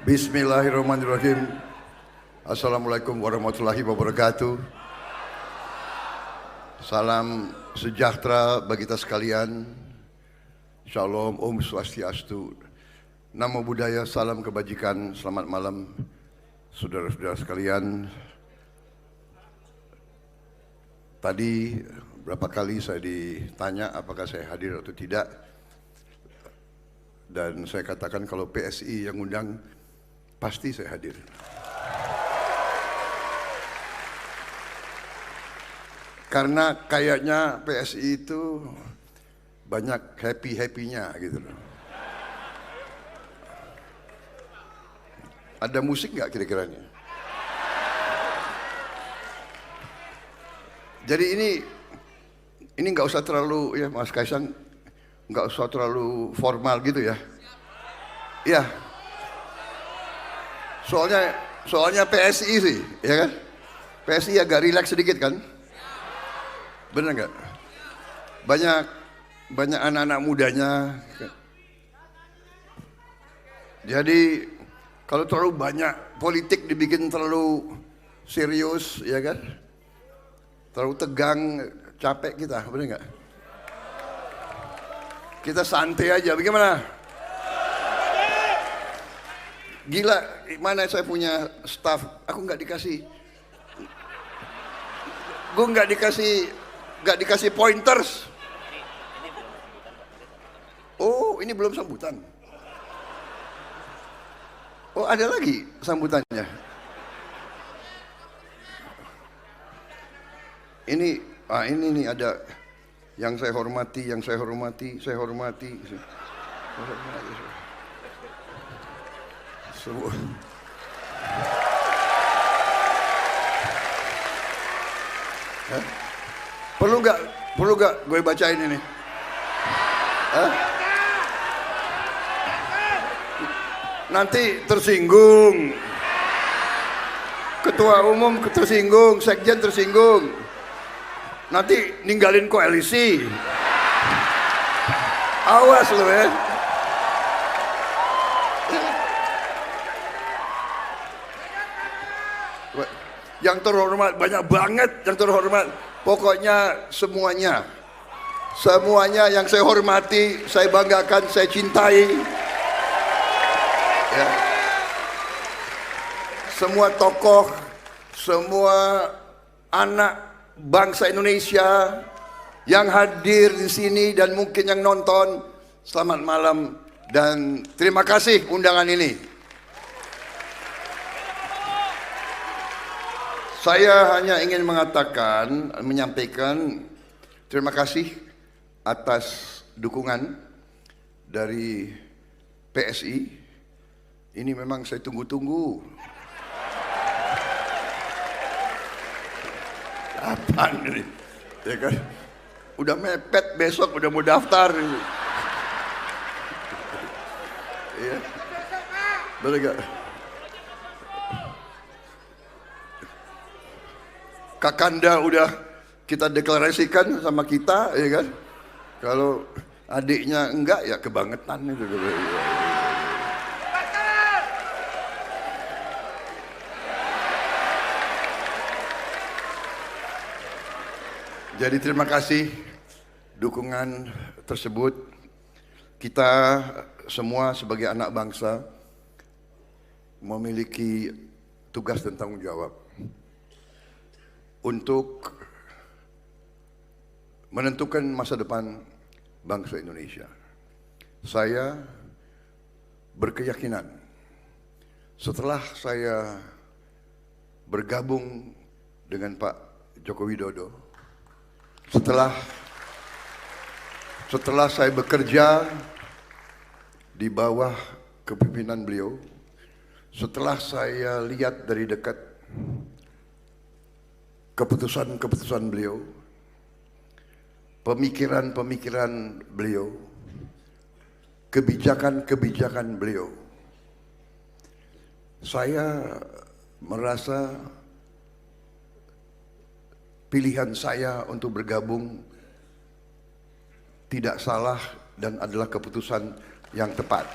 Bismillahirrahmanirrahim. Assalamualaikum warahmatullahi wabarakatuh. Salam sejahtera bagi kita sekalian. Shalom, Om Swastiastu. Namo Buddhaya, salam kebajikan. Selamat malam saudara-saudara sekalian. Tadi berapa kali saya ditanya apakah saya hadir atau tidak. Dan saya katakan kalau PSI yang undang, pasti saya hadir. Karena kayaknya PSI itu banyak happy-happy-nya gitu loh. Ada musik nggak kira-kiranya? Jadi ini nggak usah terlalu, ya Mas Kaisang, nggak usah terlalu formal gitu ya. Iya. Soalnya PSI sih, ya kan? PSI agak rileks sedikit kan? Bener nggak? Banyak anak-anak mudanya. Jadi kalau terlalu banyak politik dibikin terlalu serius, ya kan? Terlalu tegang, capek kita, bener nggak? Kita santai aja, bagaimana? Gila, mana saya punya staff, aku nggak dikasih, gue nggak dikasih pointers. Oh, ini belum sambutan. Oh, ada lagi sambutannya. Ini nih ada. Yang saya hormati. Semua. Perlu nggak gue bacain ini? Nanti tersinggung. Ketua umum tersinggung, sekjen tersinggung. Nanti ninggalin koalisi. Awas lo ya. Yang terhormat banyak banget yang terhormat. Pokoknya semuanya yang saya hormati, saya banggakan, saya cintai. Ya. Semua tokoh, semua anak bangsa Indonesia yang hadir di sini dan mungkin yang nonton, selamat malam dan terima kasih undangan ini. Saya hanya ingin menyampaikan terima kasih atas dukungan dari PSI. Ini memang saya tunggu-tunggu. Apaan ini? Ya kan? Udah mepet, besok udah mau daftar. Iya. Betul gak? Kakanda udah kita deklarasikan sama kita, ya kan? Kalau adiknya enggak, ya kebangetan itu. Jadi terima kasih dukungan tersebut. Kita semua sebagai anak bangsa memiliki tugas dan tanggung jawab untuk menentukan masa depan bangsa Indonesia. Saya berkeyakinan setelah saya bergabung dengan Pak Joko Widodo, setelah saya bekerja di bawah kepemimpinan beliau, setelah saya lihat dari dekat keputusan-keputusan beliau, pemikiran-pemikiran beliau, kebijakan-kebijakan beliau, saya merasa pilihan saya untuk bergabung tidak salah dan adalah keputusan yang tepat.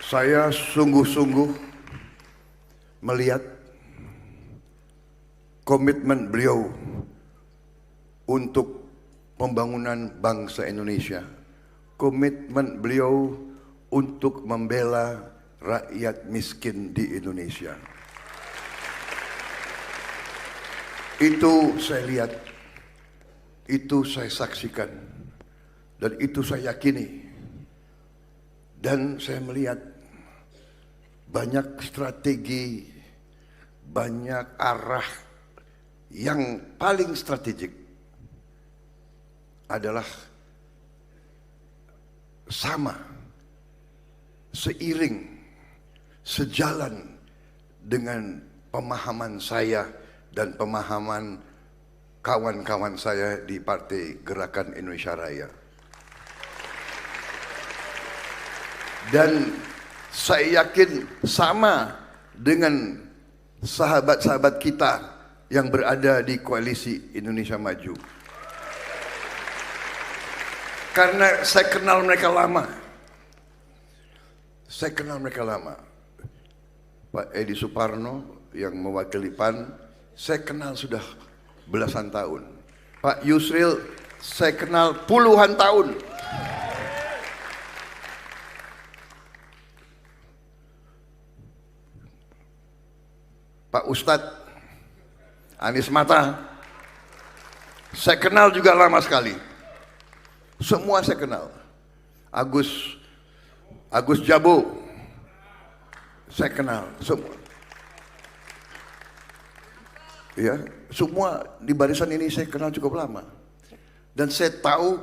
Saya sungguh-sungguh melihat komitmen beliau untuk pembangunan bangsa Indonesia, komitmen beliau untuk membela rakyat miskin di Indonesia. Itu saya lihat, itu saya saksikan, dan itu saya yakini. Dan saya melihat banyak strategi, banyak arah yang paling strategik adalah sama, seiring, sejalan dengan pemahaman saya dan pemahaman kawan-kawan saya di Partai Gerakan Indonesia Raya. Dan saya yakin sama dengan sahabat-sahabat kita yang berada di Koalisi Indonesia Maju. Karena saya kenal mereka lama. Saya kenal mereka lama. Pak Edi Suparno yang mewakili PAN, saya kenal sudah belasan tahun. Pak Yusril, saya kenal puluhan tahun. Pak Ustadz Anies Mata, saya kenal juga lama sekali. Semua saya kenal. Agus Jabo, saya kenal semua. Ya, semua di barisan ini saya kenal cukup lama. Dan saya tahu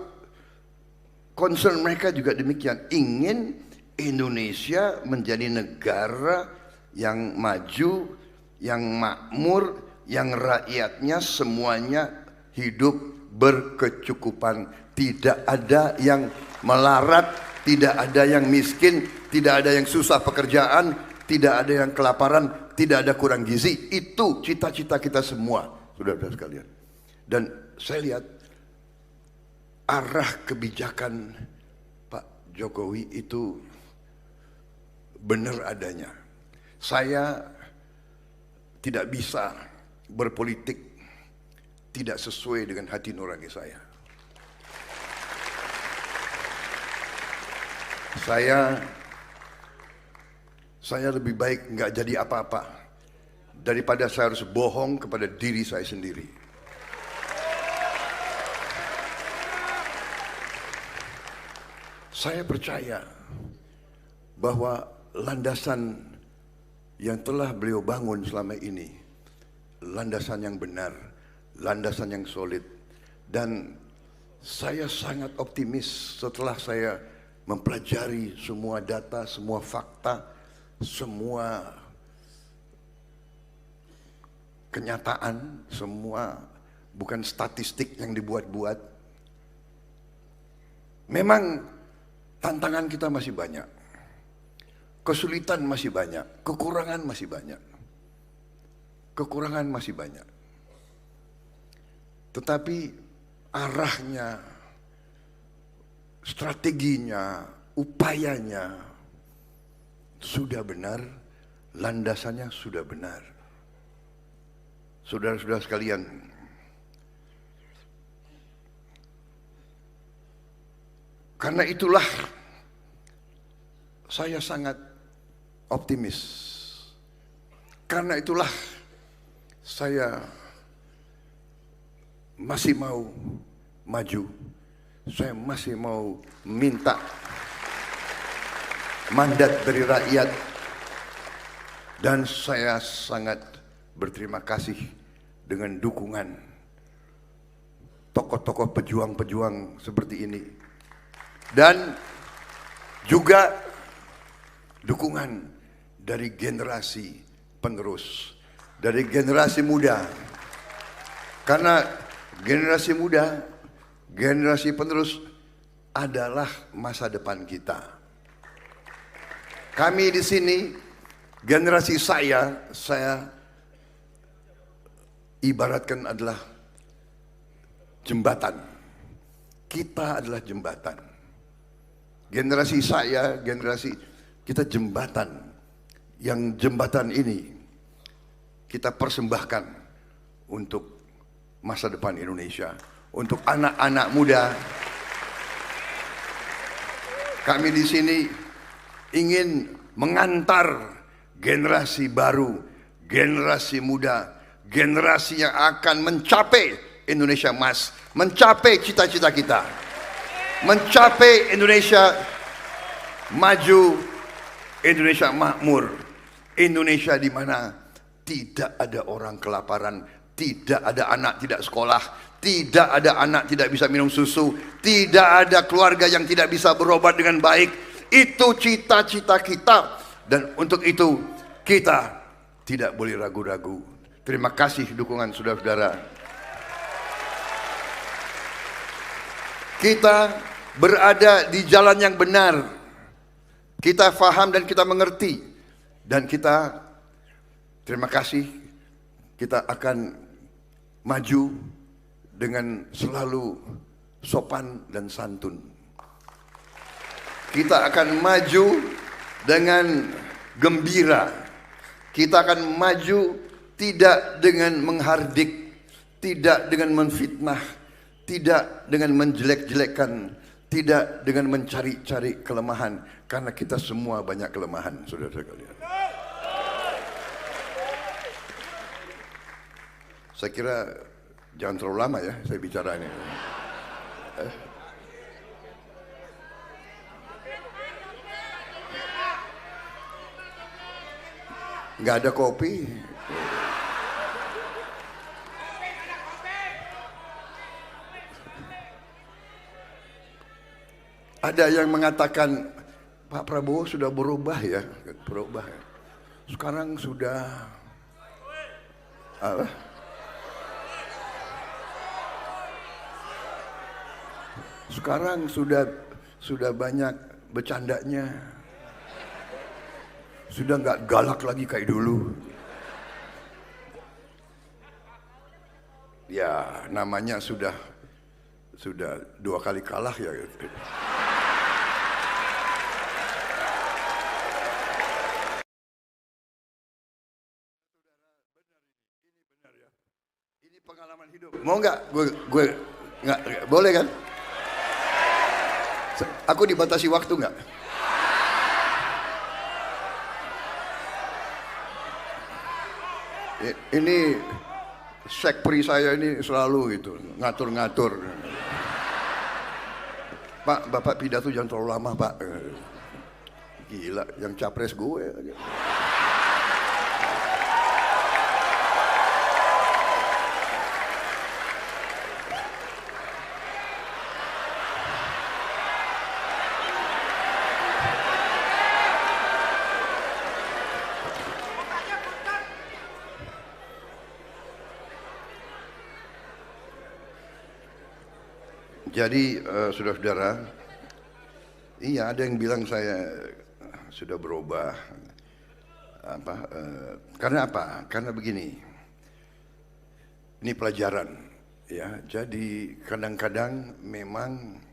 concern mereka juga demikian, ingin Indonesia menjadi negara yang maju, yang makmur, yang rakyatnya semuanya hidup berkecukupan. Tidak ada yang melarat, tidak ada yang miskin, tidak ada yang susah pekerjaan, tidak ada yang kelaparan, tidak ada kurang gizi. Itu cita-cita kita semua, saudara-saudara sekalian. Dan saya lihat arah kebijakan Pak Jokowi itu benar adanya. Saya tidak bisa berpolitik tidak sesuai dengan hati nurani saya. Saya lebih baik nggak jadi apa-apa daripada saya harus bohong kepada diri saya sendiri. Saya percaya bahwa landasan yang telah beliau bangun selama ini, landasan yang benar, landasan yang solid. Dan saya sangat optimis setelah saya mempelajari semua data, semua fakta, semua kenyataan, semua bukan statistik yang dibuat-buat. Memang tantangan kita masih banyak, kesulitan masih banyak, kekurangan masih banyak. Kekurangan masih banyak. Tetapi arahnya, strateginya, upayanya sudah benar, landasannya sudah benar. Saudara-saudara sekalian, karena itulah saya sangat optimis. Karena itulah saya masih mau maju. Saya masih mau minta mandat dari rakyat. Dan saya sangat berterima kasih dengan dukungan tokoh-tokoh pejuang-pejuang seperti ini. Dan juga dukungan dari generasi penerus, dari generasi muda. Karena generasi muda, generasi penerus adalah masa depan kita. Kami di sini, generasi saya ibaratkan adalah jembatan. Kita adalah jembatan. Generasi saya, generasi kita jembatan, yang jembatan ini kita persembahkan untuk masa depan Indonesia, untuk anak-anak muda. Kami di sini ingin mengantar generasi baru, generasi muda, generasi yang akan mencapai Indonesia emas, mencapai cita-cita kita, mencapai Indonesia maju, Indonesia makmur, Indonesia di mana tidak ada orang kelaparan, tidak ada anak tidak sekolah, tidak ada anak tidak bisa minum susu, tidak ada keluarga yang tidak bisa berobat dengan baik. Itu cita-cita kita, dan untuk itu kita tidak boleh ragu-ragu. Terima kasih dukungan saudara-saudara. Kita berada di jalan yang benar. Kita faham dan kita mengerti. Dan kita, terima kasih, kita akan maju dengan selalu sopan dan santun. Kita akan maju dengan gembira. Kita akan maju tidak dengan menghardik, tidak dengan menfitnah, tidak dengan menjelek-jelekkan, tidak dengan mencari-cari kelemahan, karena kita semua banyak kelemahan, saudara-saudara kalian. Saya kira jangan terlalu lama ya saya bicara ini. Nggak ada kopi. Ada yang mengatakan Pak Prabowo sudah berubah ya, berubah. Sekarang sudah apa? Sekarang sudah banyak bercandanya, sudah nggak galak lagi kayak dulu. Ya namanya sudah 2 kali kalah ya. Ini pengalaman hidup. Mau nggak? Gue nggak boleh kan? Aku dibatasi waktu nggak? Ini sekpri saya ini selalu gitu ngatur-ngatur. Pak, Bapak pidato jangan terlalu lama Pak. Gila, yang capres gue. Jadi saudara-saudara, iya ada yang bilang saya sudah berubah. Karena apa? Karena begini, ini pelajaran, ya. Jadi kadang-kadang memang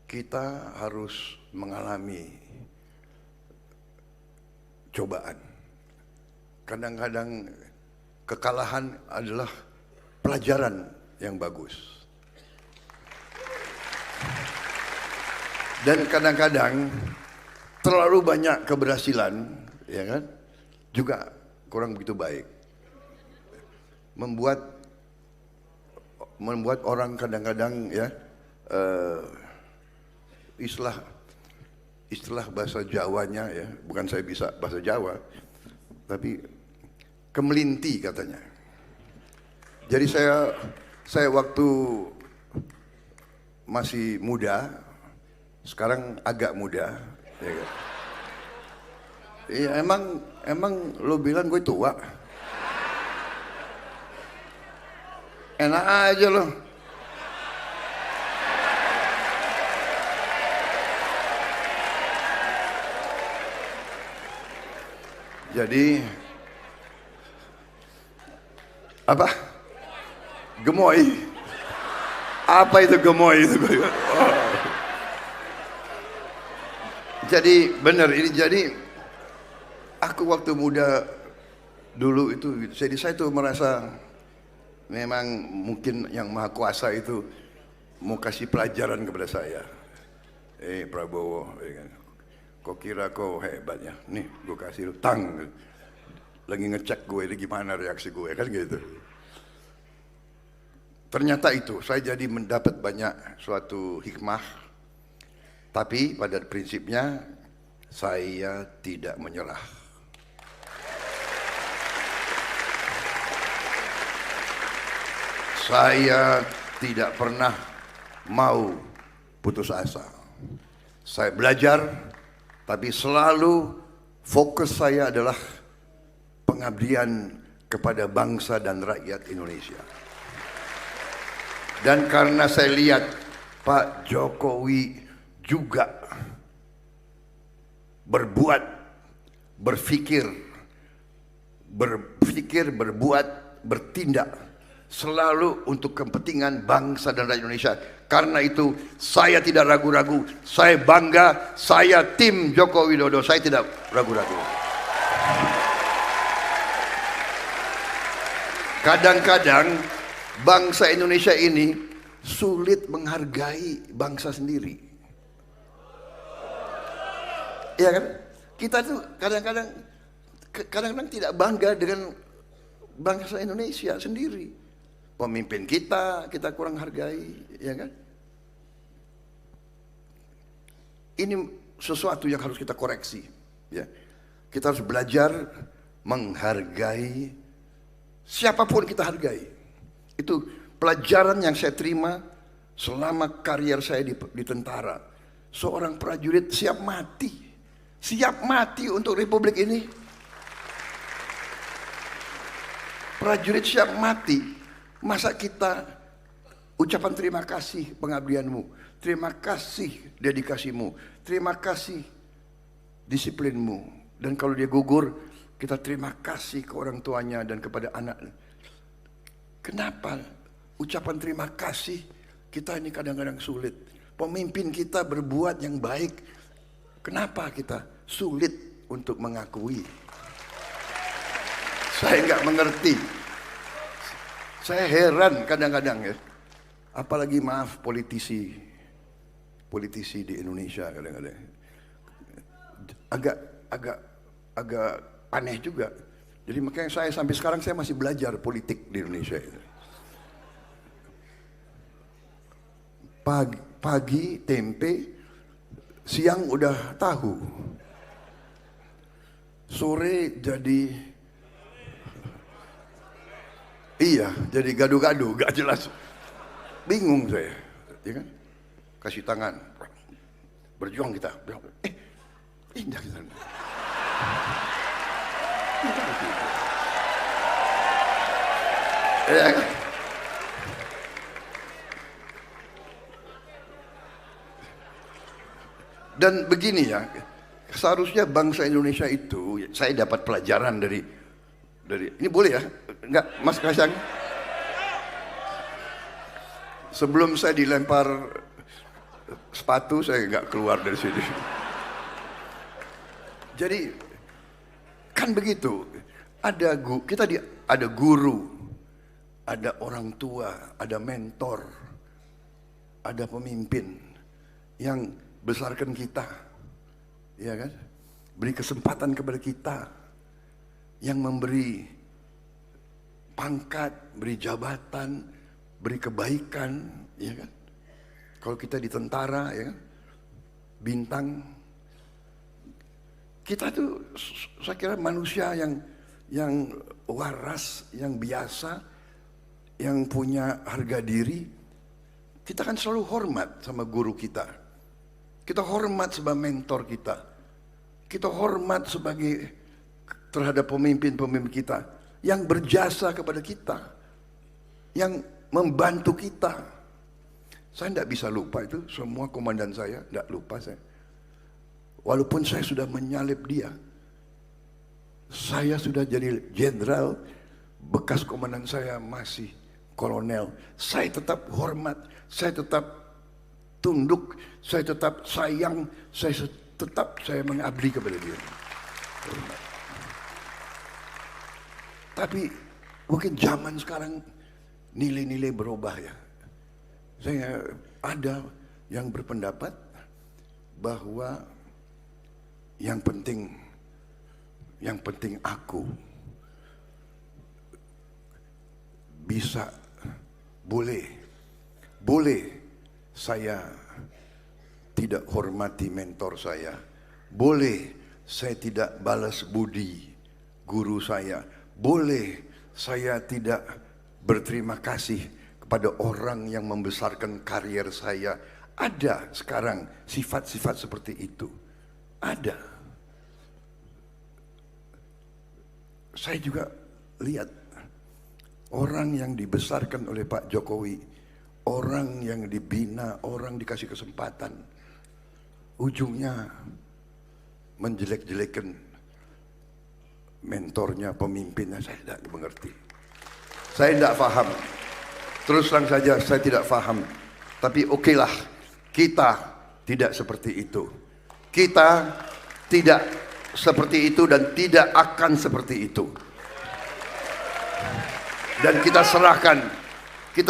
kita harus mengalami cobaan. Kadang-kadang kekalahan adalah pelajaran yang bagus. Dan kadang-kadang terlalu banyak keberhasilan, ya kan, juga kurang begitu baik. Membuat orang kadang-kadang ya istilah bahasa Jawanya ya, bukan saya bisa bahasa Jawa, tapi kemelinti katanya. Jadi saya waktu masih muda, sekarang agak muda, ya kan? Iya, emang lo bilang gue tua? Enak aja lo. Jadi apa? Gemoy. Apa itu gemoy itu? Jadi benar ini, jadi aku waktu muda dulu itu, jadi saya tuh merasa memang mungkin yang Maha Kuasa itu mau kasih pelajaran kepada saya. Prabowo, kau kira kau hebat ya? Nih, gue kasih lu tang. Lagi ngecek gue, ini gimana reaksi gue, kan gitu. Ternyata itu, saya jadi mendapat banyak suatu hikmah. Tapi pada prinsipnya saya tidak menyerah. Saya tidak pernah mau putus asa. Saya belajar, tapi selalu fokus saya adalah pengabdian kepada bangsa dan rakyat Indonesia. Dan karena saya lihat Pak Jokowi juga berbuat, berpikir, berbuat, bertindak selalu untuk kepentingan bangsa dan rakyat Indonesia. Karena itu saya tidak ragu-ragu, saya bangga, saya tim Joko Widodo, saya tidak ragu-ragu. Kadang-kadang bangsa Indonesia ini sulit menghargai bangsa sendiri. Iya kan? Kita tuh kadang-kadang tidak bangga dengan bangsa Indonesia sendiri. Pemimpin kita kurang hargai, ya kan? Ini sesuatu yang harus kita koreksi, ya. Kita harus belajar menghargai siapapun kita hargai. Itu pelajaran yang saya terima selama karier saya di tentara. Seorang prajurit siap mati untuk republik ini. Prajurit siap mati. Masa kita ucapan terima kasih pengabdianmu, terima kasih dedikasimu, terima kasih disiplinmu. Dan kalau dia gugur, kita terima kasih ke orang tuanya dan kepada anak. Kenapa ucapan terima kasih kita ini kadang-kadang sulit? Pemimpin kita berbuat yang baik, kenapa kita sulit untuk mengakui? Saya nggak mengerti. Saya heran kadang-kadang ya. Apalagi maaf politisi di Indonesia kadang-kadang agak aneh juga. Jadi makanya saya sampai sekarang saya masih belajar politik di Indonesia. Pagi tempe, siang udah tahu, sore jadi jadi gaduh-gaduh, gak jelas, bingung saya, ya kan? Kasih tangan, berjuang kita, indah kita. Ya kan? Dan begini ya, seharusnya bangsa Indonesia itu, saya dapat pelajaran dari ini boleh ya? Enggak, Mas Kaisang? Sebelum saya dilempar sepatu, saya enggak keluar dari sini. Jadi kan begitu, ada guru, ada orang tua, ada mentor, ada pemimpin yang besarkan kita, ya kan? Beri kesempatan kepada kita, yang memberi pangkat, beri jabatan, beri kebaikan, ya kan? Kalau kita di tentara, ya kan? Bintang. Kita tuh, saya kira manusia yang waras, yang biasa, yang punya harga diri. Kita kan selalu hormat sama guru kita. Kita hormat sebagai mentor kita. Kita hormat terhadap pemimpin-pemimpin kita yang berjasa kepada kita, yang membantu kita. Saya tidak bisa lupa itu, semua komandan saya, tidak lupa saya. Walaupun saya sudah menyalip dia, saya sudah jadi jenderal, bekas komandan saya masih kolonel. Saya tetap hormat, saya tetap tunduk, saya tetap sayang, saya tetap saya mengabdi kepada dia. Tapi mungkin zaman sekarang nilai-nilai berubah ya. Saya ada yang berpendapat bahwa yang penting aku bisa boleh saya tidak hormati mentor saya, boleh saya tidak balas budi guru saya, boleh saya tidak berterima kasih kepada orang yang membesarkan karier saya. Ada sekarang sifat-sifat seperti itu. Ada. Saya juga lihat orang yang dibesarkan oleh Pak Jokowi, orang yang dibina, orang dikasih kesempatan, ujungnya menjelek-jelekan mentornya, pemimpinnya. Saya tidak mengerti. Saya tidak paham. Terus terang saja saya tidak paham. Tapi okelah, kita tidak seperti itu. Kita tidak seperti itu dan tidak akan seperti itu. Dan kita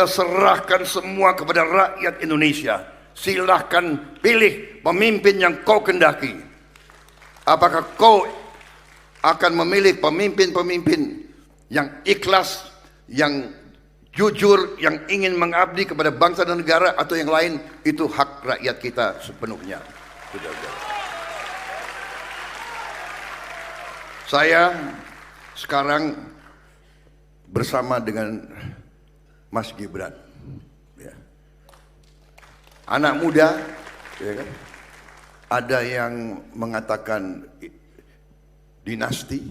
serahkan semua kepada rakyat Indonesia. Silahkan pilih pemimpin yang kau kendaki. Apakah kau akan memilih pemimpin-pemimpin yang ikhlas, yang jujur, yang ingin mengabdi kepada bangsa dan negara, atau yang lain? Itu hak rakyat kita sepenuhnya. Saya sekarang bersama dengan Mas Gibran, ya. Anak muda, ya kan? Ada yang mengatakan dinasti,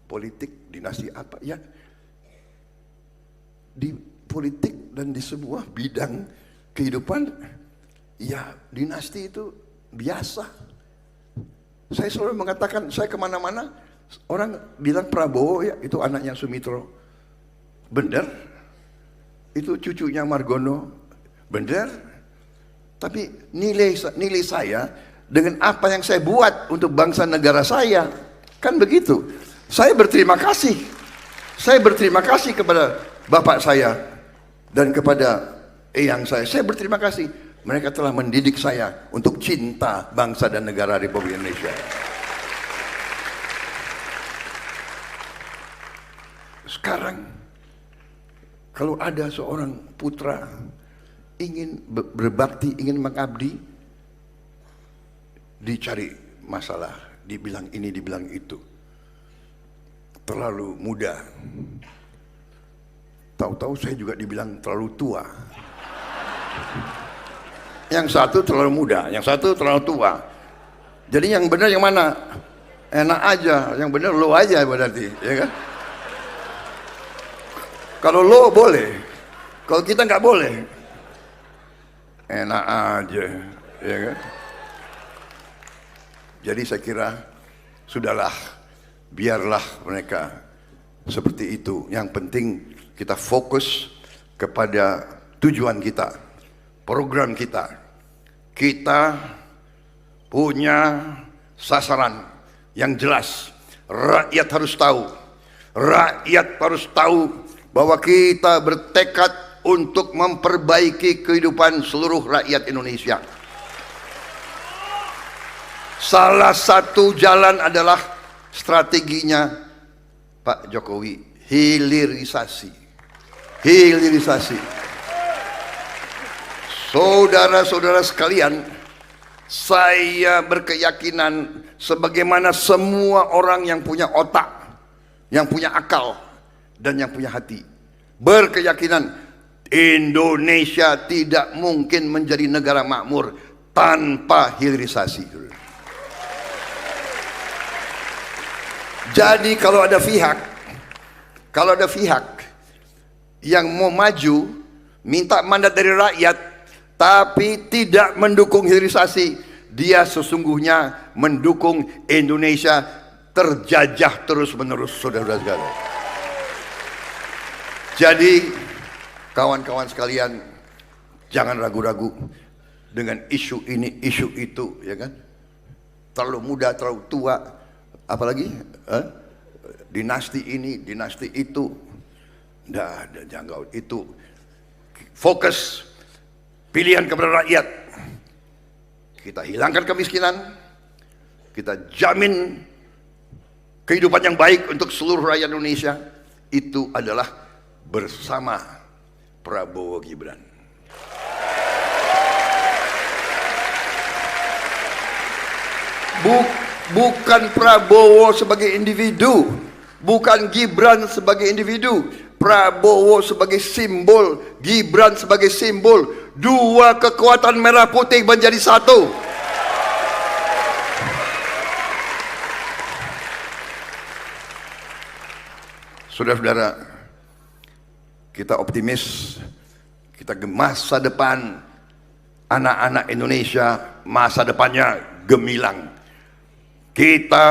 politik, dinasti apa ya? Di politik dan di sebuah bidang kehidupan, ya dinasti itu biasa. Saya selalu mengatakan, saya kemana-mana orang bilang Prabowo ya itu anaknya Sumitro, benar. Itu cucunya Margono, benar. Tapi nilai saya dengan apa yang saya buat untuk bangsa negara saya, kan begitu. Saya berterima kasih. Saya berterima kasih kepada bapak saya dan kepada eyang saya. Saya berterima kasih. Mereka telah mendidik saya untuk cinta bangsa dan negara Republik Indonesia. Sekarang, kalau ada seorang putra ingin berbakti, ingin mengabdi, dicari masalah, dibilang ini, dibilang itu. Terlalu muda. Tahu-tahu saya juga dibilang terlalu tua. Yang satu terlalu muda, yang satu terlalu tua. Jadi yang benar yang mana? Enak aja, yang benar lo aja berarti, ya kan? Kalau lo boleh, kalau kita nggak boleh, enak aja, ya kan? Jadi saya kira sudahlah, biarlah mereka seperti itu. Yang penting kita fokus kepada tujuan kita, program kita. Kita punya sasaran yang jelas. Rakyat harus tahu. Rakyat harus tahu bahwa kita bertekad untuk memperbaiki kehidupan seluruh rakyat Indonesia. Salah satu jalan adalah strateginya Pak Jokowi, hilirisasi. Hilirisasi. Saudara-saudara sekalian, saya berkeyakinan sebagaimana semua orang yang punya otak, yang punya akal, dan yang punya hati, berkeyakinan Indonesia tidak mungkin menjadi negara makmur tanpa hilirisasi. Jadi kalau ada pihak yang mau maju, minta mandat dari rakyat, tapi tidak mendukung hilirisasi, dia sesungguhnya mendukung Indonesia terjajah terus-menerus, saudara-saudara sekalian. Jadi Kawan-kawan sekalian, jangan ragu-ragu dengan isu ini, isu itu, ya kan? Terlalu muda, terlalu tua, apalagi dinasti ini, dinasti itu. Jangan itu. Fokus pilihan kepada rakyat. Kita hilangkan kemiskinan, kita jamin kehidupan yang baik untuk seluruh rakyat Indonesia. Itu adalah bersama Prabowo Gibran. Bukan Prabowo sebagai individu, bukan Gibran sebagai individu, Prabowo sebagai simbol, Gibran sebagai simbol. Dua kekuatan merah putih menjadi satu. Saudara-saudara, kita optimis, kita masa depan anak-anak Indonesia, masa depannya gemilang. Kita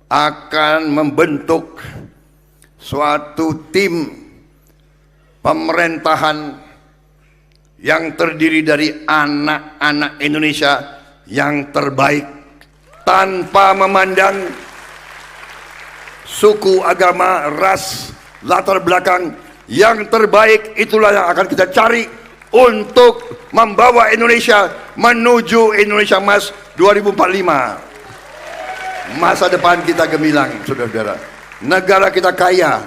akan membentuk suatu tim pemerintahan yang terdiri dari anak-anak Indonesia yang terbaik, tanpa memandang suku, agama, ras, latar belakang. Yang terbaik itulah yang akan kita cari untuk membawa Indonesia menuju Indonesia Emas 2045. Masa depan kita gemilang, saudara-saudara. Negara kita kaya,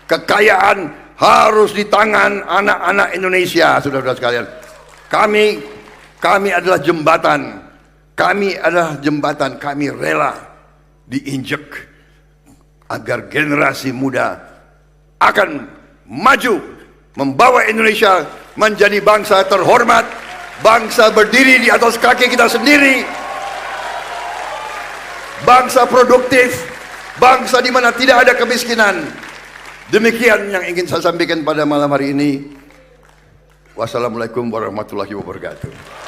kekayaan harus di tangan anak-anak Indonesia, saudara-saudara sekalian. Kami adalah jembatan, kami rela diinjek agar generasi muda akan maju membawa Indonesia menjadi bangsa terhormat, bangsa berdiri di atas kaki kita sendiri, bangsa produktif, bangsa di mana tidak ada kemiskinan. Demikian yang ingin saya sampaikan pada malam hari ini. Wassalamualaikum warahmatullahi wabarakatuh.